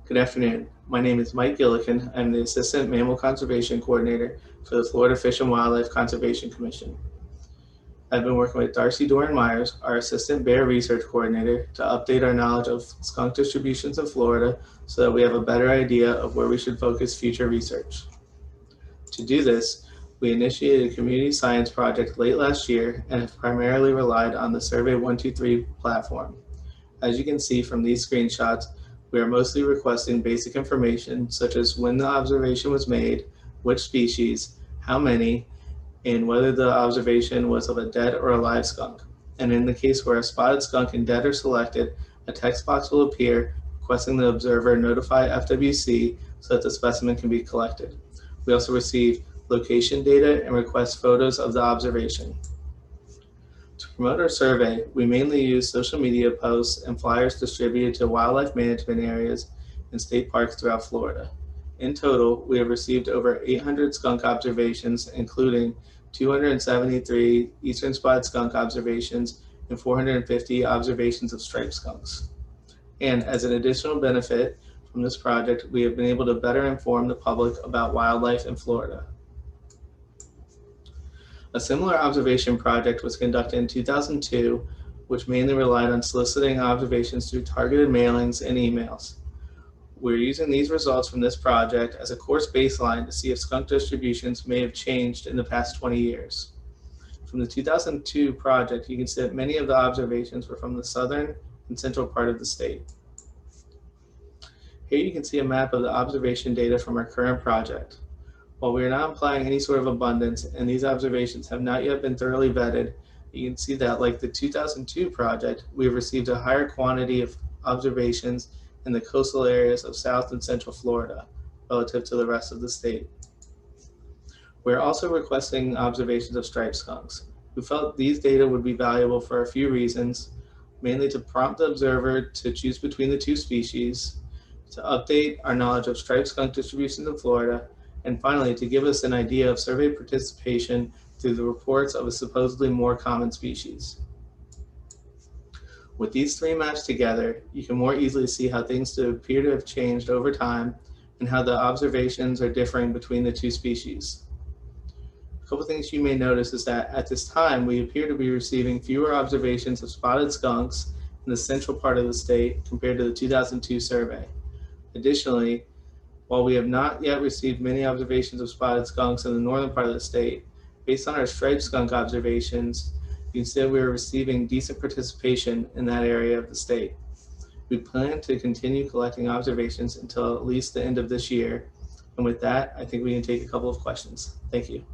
Good afternoon. My name is Mike Gillikin. I'm the Assistant Mammal Conservation Coordinator for the Florida Fish and Wildlife Conservation Commission. I've been working with Darcy Myers, our Assistant Bear Research Coordinator, to update our knowledge of skunk distributions in Florida so that we have a better idea of where we should focus future research. To do this, we initiated a community science project late last year and have primarily relied on the Survey 123 platform. As you can see from these screenshots, we are mostly requesting basic information such as when the observation was made, which species, how many, and whether the observation was of a dead or a live skunk. And in the case where a spotted skunk and dead are selected, a text box will appear requesting the observer notify FWC so that the specimen can be collected. We also receive location data and request photos of the observation. To promote our survey, we mainly use social media posts and flyers distributed to wildlife management areas and state parks throughout Florida. In total, we have received over 800 skunk observations, including 273 eastern spotted skunk observations and 450 observations of striped skunks. And as an additional benefit from this project, we have been able to better inform the public about wildlife in Florida. A similar observation project was conducted in 2002, which mainly relied on soliciting observations through targeted mailings and emails. We're using these results from this project as a course baseline to see if skunk distributions may have changed in the past 20 years. From the 2002 project, you can see that many of the observations were from the southern and central part of the state. Here you can see a map of the observation data from our current project. While we are not implying any sort of abundance and these observations have not yet been thoroughly vetted, you can see that, like the 2002 project, we have received a higher quantity of observations in the coastal areas of South and Central Florida relative to the rest of the state. We are also requesting observations of striped skunks. We felt these data would be valuable for a few reasons, mainly to prompt the observer to choose between the two species, to update our knowledge of striped skunk distributions in Florida, and finally, to give us an idea of survey participation through the reports of a supposedly more common species. With these three maps together, you can more easily see how things appear to have changed over time and how the observations are differing between the two species. A couple things you may notice is that at this time, we appear to be receiving fewer observations of spotted skunks in the central part of the state compared to the 2002 survey. Additionally, while we have not yet received many observations of spotted skunks in the northern part of the state, based on our striped skunk observations, you can see that we are receiving decent participation in that area of the state. We plan to continue collecting observations until at least the end of this year. And with that, I think we can take a couple of questions. Thank you.